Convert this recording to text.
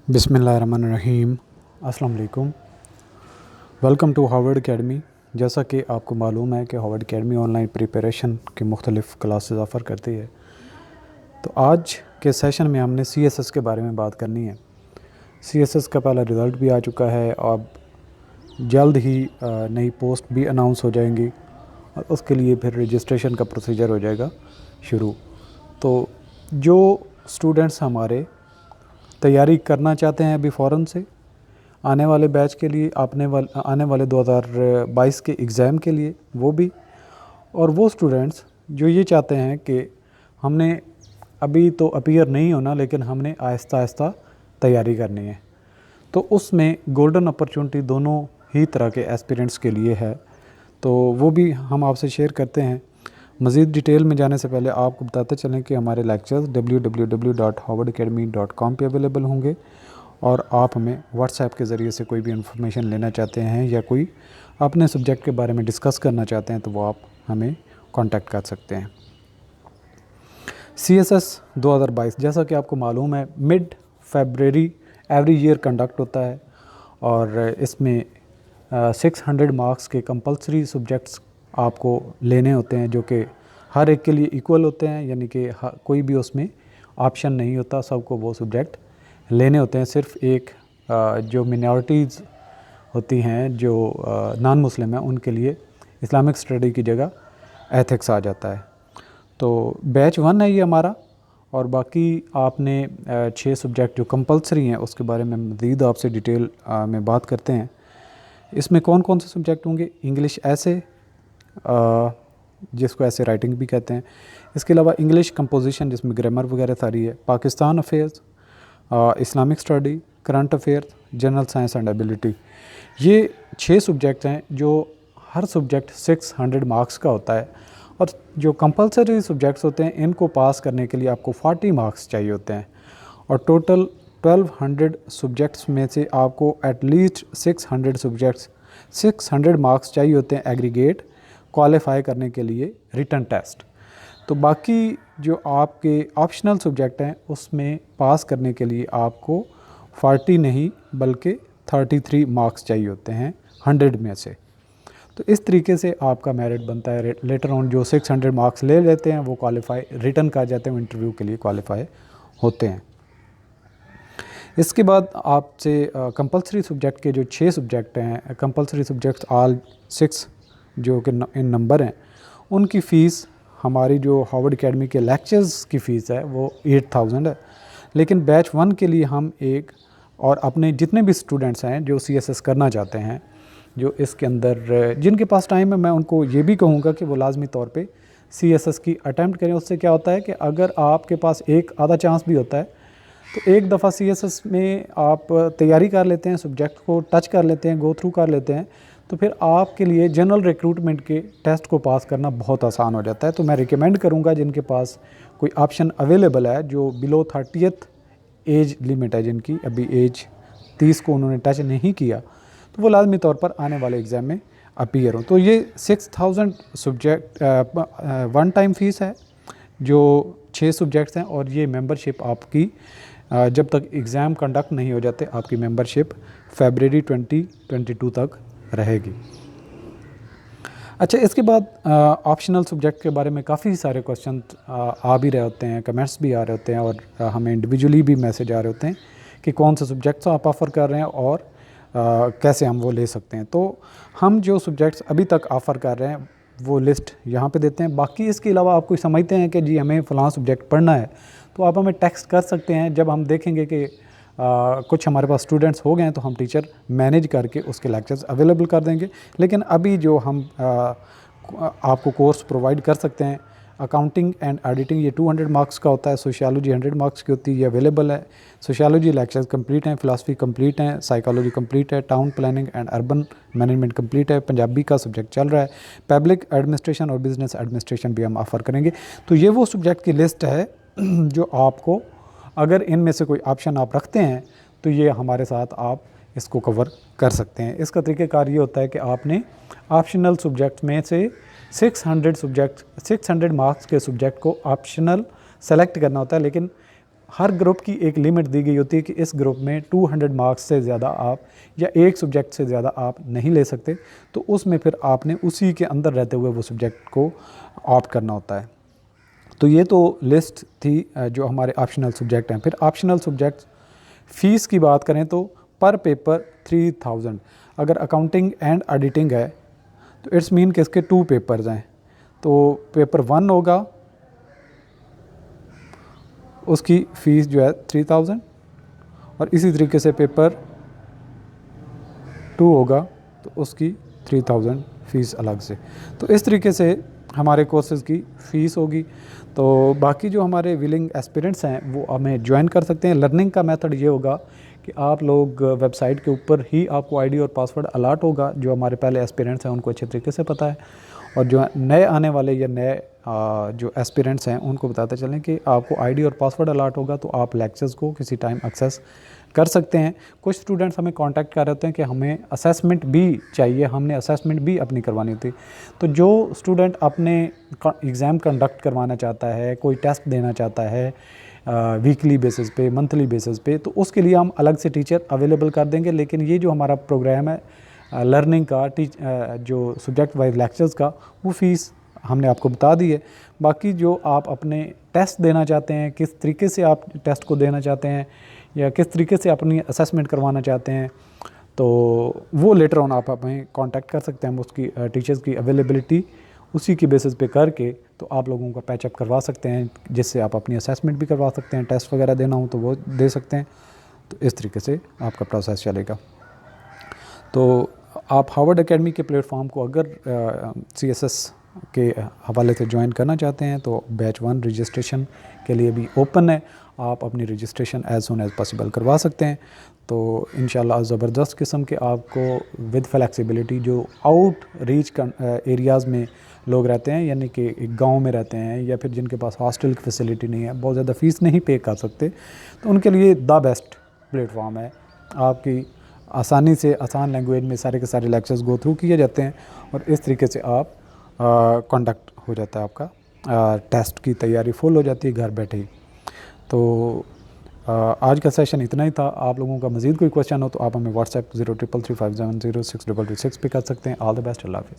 बिस्मिल्लाहिर्रहमानिर्रहीम। अस्सलाम वालेकुम। Welcome to Harvard Academy. जैसा कि आपको मालूम है कि हार्वर्ड एकेडमी ऑनलाइन प्रिपरेशन की मुख्तलिफ़ क्लासेस ऑफ़र करती है। तो आज के सेशन में हमने CSS के बारे में बात करनी है। CSS का पहला रिज़ल्ट भी आ चुका है। अब जल्द ही नई पोस्ट भी अनाउंस हो जाएंगी और उसके लिए फिर रजिस्ट्रेशन का प्रोसीजर हो जाएगा शुरू। तो जो स्टूडेंट्स हमारे तैयारी करना चाहते हैं अभी फ़ौरन से आने वाले बैच के लिए, आने वाले 2022 के एग्ज़ाम के लिए वो भी, और वो स्टूडेंट्स जो ये चाहते हैं कि हमने अभी तो अपीयर नहीं होना लेकिन हमने आहिस्ता आहिस्ता तैयारी करनी है, तो उसमें गोल्डन अपॉर्चुनिटी दोनों ही तरह के एस्पिरेंट्स के लिए है। तो वो भी हम आपसे शेयर करते हैं। मज़ीद डिटेल में जाने से पहले आपको बताते चलें कि हमारे लेक्चर्स www.harvardacademy.com पे अवेलेबल होंगे और आप हमें व्हाट्सएप के ज़रिए से कोई भी इंफॉर्मेशन लेना चाहते हैं या कोई अपने सब्जेक्ट के बारे में डिस्कस करना चाहते हैं तो वो आप हमें कांटेक्ट कर सकते हैं। CSS 2022 जैसा कि आपको मालूम है मिड फरवरी एवरी ईयर कंडक्ट होता है और इसमें 600 मार्क्स के कंपलसरी सब्जेक्ट्स आपको लेने होते हैं जो कि हर एक के लिए इक्वल होते हैं, यानी कि कोई भी उसमें ऑप्शन नहीं होता, सबको वो सब्जेक्ट लेने होते हैं। सिर्फ एक जो मिनॉरिटीज़ होती हैं जो नॉन मुस्लिम हैं उनके लिए इस्लामिक स्टडी की जगह एथिक्स आ जाता है। तो बैच 1 है ये हमारा, और बाकी आपने 6 सब्जेक्ट जो कंपलसरी हैं उसके बारे में मज़ीद आपसे डिटेल में बात करते हैं। इसमें कौन कौन से सब्जेक्ट होंगे? इंग्लिश ऐसे, जिसको ऐसे राइटिंग भी कहते हैं। इसके अलावा इंग्लिश कंपोजिशन जिसमें ग्रामर वगैरह सारी है, Pakistan affairs, Islamic study, current affairs, general science and ability. ये 6 सब्जेक्ट हैं जो हर सब्जेक्ट 600 मार्क्स का होता है, और जो कंपलसरी सब्जेक्ट्स होते हैं इनको पास करने के लिए आपको 40 मार्क्स चाहिए होते हैं, और टोटल 1200 सब्जेक्ट्स में से आपको एटलीस्ट 600 मार्क्स चाहिए होते हैं एग्रीगेट क्वालिफाई करने के लिए रिटन टेस्ट। तो बाकी जो आपके ऑप्शनल सब्जेक्ट हैं उसमें पास करने के लिए आपको 40 नहीं बल्कि 33 मार्क्स चाहिए होते हैं 100 में से। तो इस तरीके से आपका मेरिट बनता है। लेटर ऑन जो 600 मार्क्स ले लेते हैं वो क्वालिफाई रिटन कर जाते हैं, वो इंटरव्यू के लिए क्वालिफाई होते हैं। इसके बाद आपसे कंपलसरी सब्जेक्ट के जो 6 सब्जेक्ट हैं, कंपलसरी सब्जेक्ट्स ऑल 6 जो कि इन नंबर हैं, उनकी फ़ीस हमारी जो हार्वर्ड एकेडमी के लेक्चर्स की फ़ीस है वो 8000 है। लेकिन बैच 1 के लिए हम एक, और अपने जितने भी स्टूडेंट्स हैं जो CSS करना चाहते हैं, जो इसके अंदर जिनके पास टाइम है, मैं उनको ये भी कहूँगा कि वो लाजमी तौर पे CSS की अटैम्प्ट करें। उससे क्या होता है कि अगर आपके पास एक आधा चांस भी होता है तो एक दफ़ा CSS में आप तैयारी कर लेते हैं, सब्जेक्ट को टच कर लेते हैं, गो थ्रू कर लेते हैं, तो फिर आपके लिए जनरल रिक्रूटमेंट के टेस्ट को पास करना बहुत आसान हो जाता है। तो मैं रिकमेंड करूंगा जिनके पास कोई ऑप्शन अवेलेबल है, जो बिलो 30th एज लिमिट है, जिनकी अभी एज 30 को उन्होंने टच नहीं किया, तो वो लाजमी तौर पर आने वाले एग्ज़ाम में अपीयर हो। तो ये 6000 सब्जेक्ट वन टाइम फ़ीस है जो 6 सब्जेक्ट्स हैं, और ये मेंबरशिप आपकी जब तक एग्ज़ाम कंडक्ट नहीं हो जाते आपकी मेंबरशिप फरवरी 2022 तक रहेगी। अच्छा, इसके बाद ऑप्शनल सब्जेक्ट के बारे में काफ़ी सारे क्वेश्चन आ भी रहे होते हैं, कमेंट्स भी आ रहे होते हैं, और हमें इंडिविजुअली भी मैसेज आ रहे होते हैं कि कौन से सब्जेक्ट्स आप ऑफ़र कर रहे हैं और कैसे हम वो ले सकते हैं। तो हम जो सब्जेक्ट्स अभी तक ऑफ़र कर रहे हैं वो लिस्ट यहाँ पे देते हैं। बाकी इसके अलावा आप कोई समझते हैं कि जी हमें फ़लाँ सब्जेक्ट पढ़ना है, तो आप हमें टेक्स्ट कर सकते हैं। जब हम देखेंगे कि कुछ हमारे पास स्टूडेंट्स हो गए हैं तो हम टीचर मैनेज करके उसके लेक्चर्स अवेलेबल कर देंगे। लेकिन अभी जो हम आपको कोर्स प्रोवाइड कर सकते हैं, अकाउंटिंग एंड एडिटिंग, ये 200 मार्क्स का होता है, सोशियोलॉजी 100 मार्क्स की होती है, ये अवेलेबल है। सोशियोलॉजी लेक्चर्स कंप्लीट हैं, फ़िलासफ़ी कंप्लीट हैं, साइकोलॉजी कंप्लीट है, town planning and urban management complete है, पंजाबी का सब्जेक्ट चल रहा है, पब्लिक एडमिनिस्ट्रेशन और बिजनेस एडमिनिस्ट्रेशन भी हम ऑफ़र करेंगे। तो ये वो सब्जेक्ट की लिस्ट है जो आपको, अगर इनमें से कोई ऑप्शन आप रखते हैं तो ये हमारे साथ आप इसको कवर कर सकते हैं। इसका तरीक़ाकार ये होता है कि आपने ऑप्शनल सब्जेक्ट में से 600 मार्क्स के सब्जेक्ट को ऑप्शनल सेलेक्ट करना होता है, लेकिन हर ग्रुप की एक लिमिट दी गई होती है कि इस ग्रुप में 200 मार्क्स से ज़्यादा आप या एक सब्जेक्ट से ज़्यादा आप नहीं ले सकते, तो उसमें फिर आपने उसी के अंदर रहते हुए वो सब्जेक्ट को ऑप्ट करना होता है। तो ये तो लिस्ट थी जो हमारे ऑप्शनल सब्जेक्ट हैं। फिर ऑप्शनल सब्जेक्ट फ़ीस की बात करें तो पर पेपर 3000। अगर अकाउंटिंग एंड ऑडिटिंग है तो इट्स मीन कि इसके 2 पेपर्स हैं, तो पेपर 1 होगा, उसकी फ़ीस जो है 3000, और इसी तरीके से पेपर 2 होगा तो उसकी 3000 फ़ीस अलग से। तो इस तरीके से हमारे कोर्सेज़ की फ़ीस होगी। तो बाकी जो हमारे विलिंग एस्पिरेंट्स हैं वो हमें ज्वाइन कर सकते हैं। लर्निंग का मेथड ये होगा कि आप लोग वेबसाइट के ऊपर ही आपको आईडी और पासवर्ड अलॉट होगा। जो हमारे पहले एस्पिरेंट्स हैं उनको अच्छे तरीके से पता है, और जो नए आने वाले या नए जो एस्पिरेंट्स हैं उनको बताते चलें कि आपको आईडी और पासवर्ड अलॉट होगा, तो आप लेक्चर्स को किसी टाइम एक्सेस कर सकते हैं। कुछ स्टूडेंट्स हमें कांटेक्ट कर रहे होते हैं कि हमें असेसमेंट भी चाहिए, हमने असेसमेंट भी अपनी करवानी होती। तो जो स्टूडेंट अपने एग्ज़ाम कंडक्ट करवाना चाहता है, कोई टेस्ट देना चाहता है वीकली बेसिस पे, मंथली बेसिस पे, तो उसके लिए हम अलग से टीचर अवेलेबल कर देंगे। लेकिन ये जो हमारा प्रोग्राम है लर्निंग का जो सब्जेक्ट वाइज लेक्चर्स का, वो फ़ीस हमने आपको बता दी है। बाकी जो आप अपने टेस्ट देना चाहते हैं, किस तरीके से आप टेस्ट को देना चाहते हैं या किस तरीके से अपनी असेसमेंट करवाना चाहते हैं, तो वो लेटर ऑन आप हमें कांटेक्ट कर सकते हैं। हम उसकी टीचर्स की अवेलेबिलिटी उसी की बेसिस पे करके तो आप लोगों का पैचअप करवा सकते हैं, जिससे आप अपनी असेसमेंट भी करवा सकते हैं, टेस्ट वगैरह देना हो तो वो दे सकते हैं। तो इस तरीके से आपका प्रोसेस चलेगा। तो आप हार्वर्ड एकेडमी के प्लेटफॉर्म को अगर CSS के हवाले से ज्वाइन करना चाहते हैं तो बैच 1 रजिस्ट्रेशन के लिए भी ओपन है। आप अपनी registration as soon as possible करवा सकते हैं। तो इंशाल्लाह ज़बरदस्त किस्म के आपको विद फ्लेक्सिबिलिटी, जो आउट रीच एरियाज़ में लोग रहते हैं, यानी कि एक गाँव में रहते हैं या फिर जिनके पास हॉस्टल की फैसिलिटी नहीं है, बहुत ज़्यादा फ़ीस नहीं पे कर सकते, तो उनके लिए द बेस्ट प्लेटफॉर्म है। आपकी आसानी से आसान लैंग्वेज में सारे के सारे लेक्चर्स गो थ्रू किए जाते हैं, और इस तरीके से आप कंडक्ट हो जाता है आपका टेस्ट की तैयारी फुल हो जाती है घर बैठे ही। तो आज का सेशन इतना ही था। आप लोगों का मज़ीद कोई क्वेश्चन हो तो आप हमें व्हाट्सएप 033350062226 पे कर सकते हैं। ऑल द बेस्ट, अल्लाह हाफ़िज़।